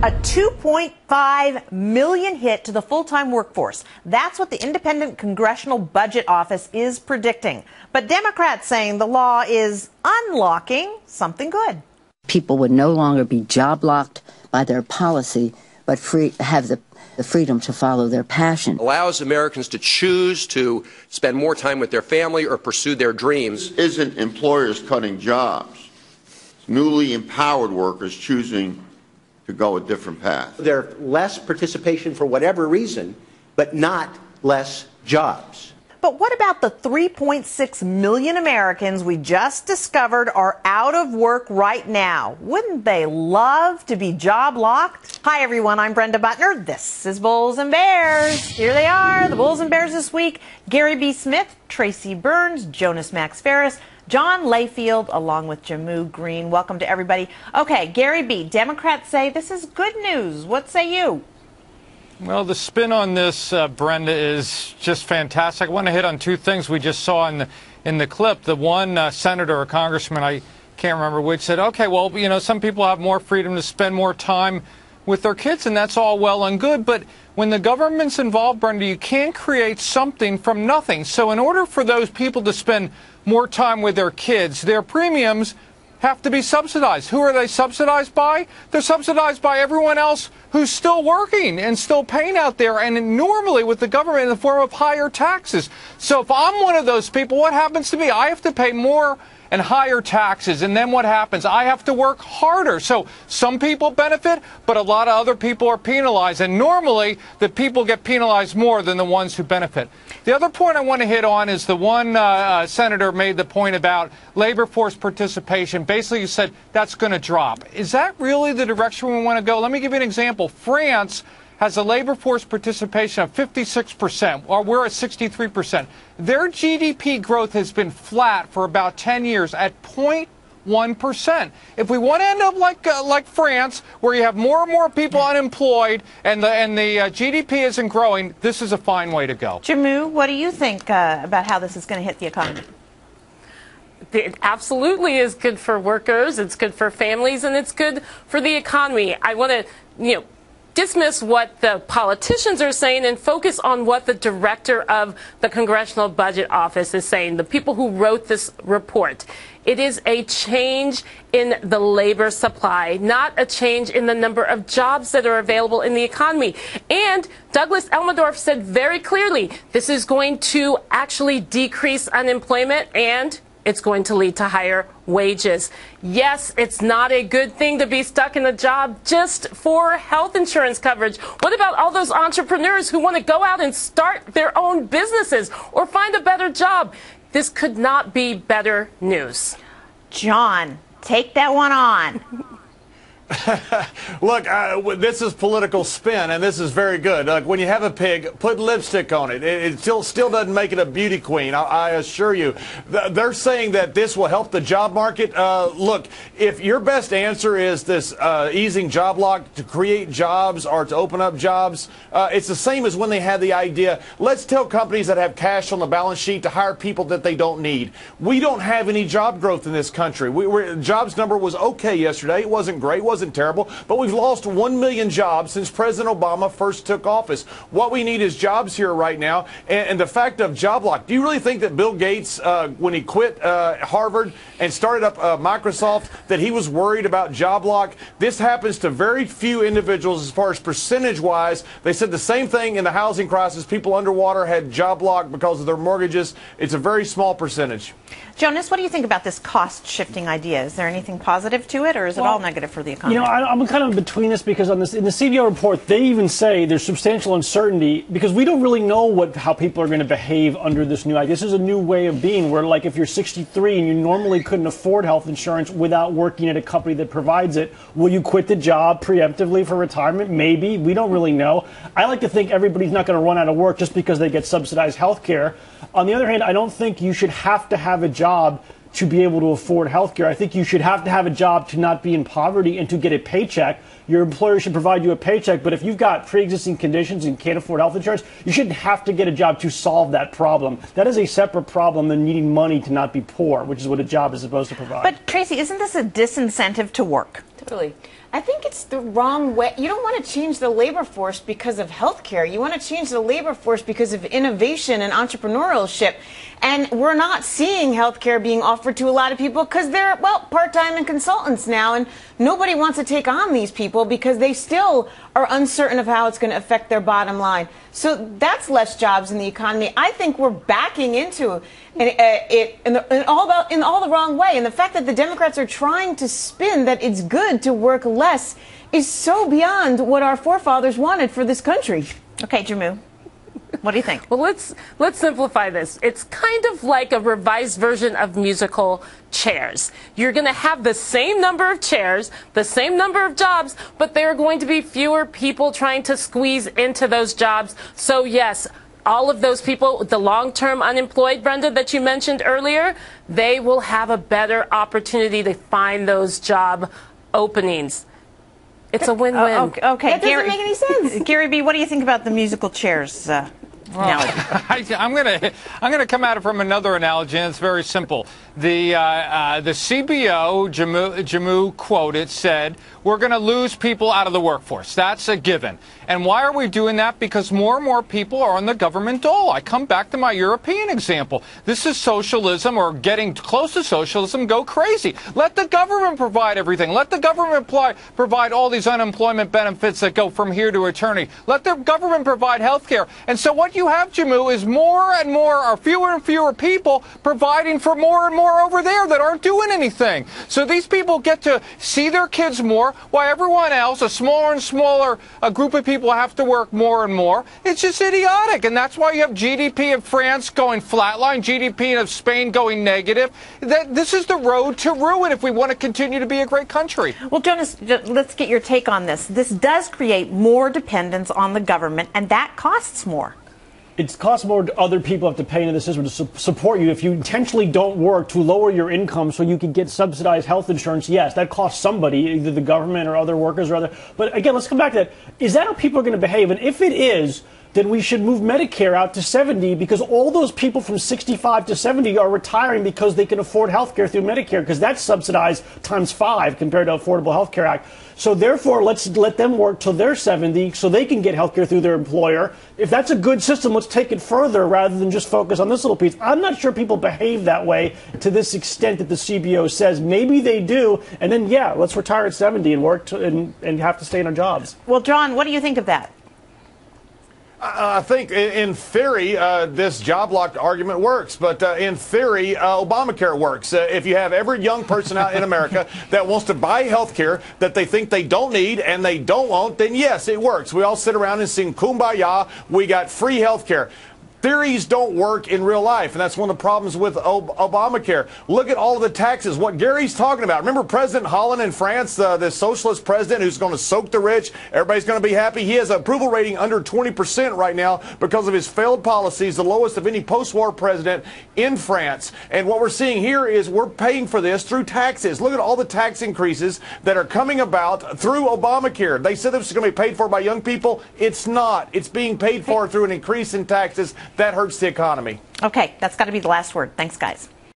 A 2.5 million hit to the full-time workforce. That's what the Independent Congressional Budget Office is predicting. But Democrats saying the law is unlocking something good. People would no longer be job locked by their policy, but have the freedom to follow their passion. Allows Americans to choose to spend more time with their family or pursue their dreams. Isn't employers cutting jobs? It's newly empowered workers choosing to go a different path. There's less participation for whatever reason, but not less jobs. But what about the 3.6 million Americans we just discovered are out of work right now? Wouldn't they love to be job locked? Hi, everyone. I'm Brenda Butner. This is Bulls and Bears. Here they are, the Bulls and Bears this week. Gary B. Smith, Tracy Burns, Jonas Max Ferris, John Layfield, along with Jamu Green. Welcome to everybody. Okay, Gary B., Democrats say this is good news. What say you? Well, the spin on this, Brenda, is just fantastic. I want to hit on two things we just saw in the clip. The one senator or congressman, I can't remember which, said, okay, well, you know, some people have more freedom to spend more time with their kids, and that's all well and good. But when the government's involved, Brenda, you can't create something from nothing. So in order for those people to spend more time with their kids, their premiums have to be subsidized. Who are they subsidized by? They're subsidized by everyone else who's still working and still paying out there, and normally with the government in the form of higher taxes. So if I'm one of those people, what happens to me? I have to pay more and higher taxes, and then what happens? I have to work harder. So some people benefit, but a lot of other people are penalized, and normally the people get penalized more than the ones who benefit. The other point I want to hit on is the one senator made the point about labor force participation. Basically, he said that's going to drop. Is that really the direction we want to go? Let me give you an example. France has a labor force participation of 56%, while we're at 63%. Their GDP growth has been flat for about 10 years at 0.1%. If we want to end up like France, where you have more and more people unemployed and the GDP isn't growing, this is a fine way to go. Jamu, what do you think about how this is going to hit the economy? It absolutely is good for workers, it's good for families, and it's good for the economy. I want to, dismiss what the politicians are saying and focus on what the director of the Congressional Budget Office is saying, the people who wrote this report. It is a change in the labor supply, not a change in the number of jobs that are available in the economy. And Douglas Elmendorf said very clearly, this is going to actually decrease unemployment, and it's going to lead to higher wages. Yes, it's not a good thing to be stuck in a job just for health insurance coverage. What about all those entrepreneurs who want to go out and start their own businesses or find a better job? This could not be better news. John, take that one on. Look, this is political spin, and this is very good. When you have a pig, put lipstick on it. It still doesn't make it a beauty queen, I assure you. They're saying that this will help the job market. Look, if your best answer is this easing job lock to create jobs or to open up jobs, it's the same as when they had the idea, let's tell companies that have cash on the balance sheet to hire people that they don't need. We don't have any job growth in this country. Jobs number was okay yesterday. It wasn't great. Wasn't terrible, but we've lost 1 million jobs since President Obama first took office. What we need is jobs here right now, and the fact of job lock. Do you really think that Bill Gates, when he quit Harvard and started up Microsoft, that he was worried about job lock? This happens to very few individuals as far as percentage-wise. They said the same thing in the housing crisis. People underwater had job lock because of their mortgages. It's a very small percentage. Jonas, what do you think about this cost-shifting idea? Is there anything positive to it, or is it all negative for the economy? I'm kind of between this because in the CBO report, they even say there's substantial uncertainty because we don't really know how people are going to behave under this new idea. This is a new way of being where, like, if you're 63 and you normally couldn't afford health insurance without working at a company that provides it, will you quit the job preemptively for retirement? Maybe. We don't really know. I like to think everybody's not going to run out of work just because they get subsidized health care. On the other hand, I don't think you should have to have a job to be able to afford health care. I think you should have to have a job to not be in poverty and to get a paycheck. Your employer should provide you a paycheck, but if you've got pre-existing conditions and can't afford health insurance, you shouldn't have to get a job to solve that problem. That is a separate problem than needing money to not be poor, which is what a job is supposed to provide. But Tracy, isn't this a disincentive to work? Totally. I think it's the wrong way. You don't want to change the labor force because of healthcare. You want to change the labor force because of innovation and entrepreneurship. And we're not seeing healthcare being offered to a lot of people because they're, well, part-time and consultants now. And nobody wants to take on these people because they still are uncertain of how it's going to affect their bottom line. So that's less jobs in the economy. I think we're backing into it in all the wrong way. And the fact that the Democrats are trying to spin that it's good to work less is so beyond what our forefathers wanted for this country. Okay, Jamu, what do you think? Well, let's simplify this. It's kind of like a revised version of musical chairs. You're going to have the same number of chairs, the same number of jobs, but there are going to be fewer people trying to squeeze into those jobs. So yes, all of those people, the long-term unemployed, Brenda, that you mentioned earlier, they will have a better opportunity to find those job openings. It's a win-win. Okay, That doesn't make any sense. Gary B., what do you think about the musical chairs analogy? I'm gonna come at it from another analogy, and it's very simple. The CBO, Jamu quoted, said, we're going to lose people out of the workforce. That's a given. And why are we doing that? Because more and more people are on the government dole. I come back to my European example. This is socialism, or getting close to socialism, go crazy. Let the government provide everything. Let the government provide all these unemployment benefits that go from here to eternity. Let the government provide health care. And so what you have, Jamu, is more and more, or fewer and fewer people providing for more and more over there that aren't doing anything. So these people get to see their kids more, while everyone else, a smaller and smaller group of people, have to work more and more. It's just idiotic, and that's why you have GDP of France going flatline, GDP of Spain going negative. This is the road to ruin if we want to continue to be a great country. Well, Jonas, let's get your take on this. This does create more dependence on the government, and that costs more. It costs more. Other people have to pay into the system to support you. If you intentionally don't work to lower your income so you can get subsidized health insurance, yes, that costs somebody, either the government or other workers or other. But again, let's come back to that. Is that how people are going to behave? And if it is, then we should move Medicare out to 70, because all those people from 65 to 70 are retiring because they can afford health care through Medicare, because that's subsidized times 5 compared to Affordable Health Care Act. So therefore, let's let them work till they're 70 so they can get health care through their employer. If that's a good system, let's take it further rather than just focus on this little piece. I'm not sure people behave that way to this extent that the CBO says. Maybe they do, and then, yeah, let's retire at 70 and work and have to stay in our jobs. Well, John, what do you think of that? I think in theory, this job lock argument works, but in theory, Obamacare works. If you have every young person out in America that wants to buy health care that they think they don't need and they don't want, then yes, it works. We all sit around and sing Kumbaya. We got free health care. Theories don't work in real life, and that's one of the problems with Obamacare. Look at all of the taxes, what Gary's talking about. Remember President Hollande in France, the socialist president who's going to soak the rich? Everybody's going to be happy. He has an approval rating under 20% right now because of his failed policies, the lowest of any post-war president in France. And what we're seeing here is we're paying for this through taxes. Look at all the tax increases that are coming about through Obamacare. They said this is going to be paid for by young people. It's not. It's being paid for through an increase in taxes. That hurts the economy. Okay, that's got to be the last word. Thanks, guys.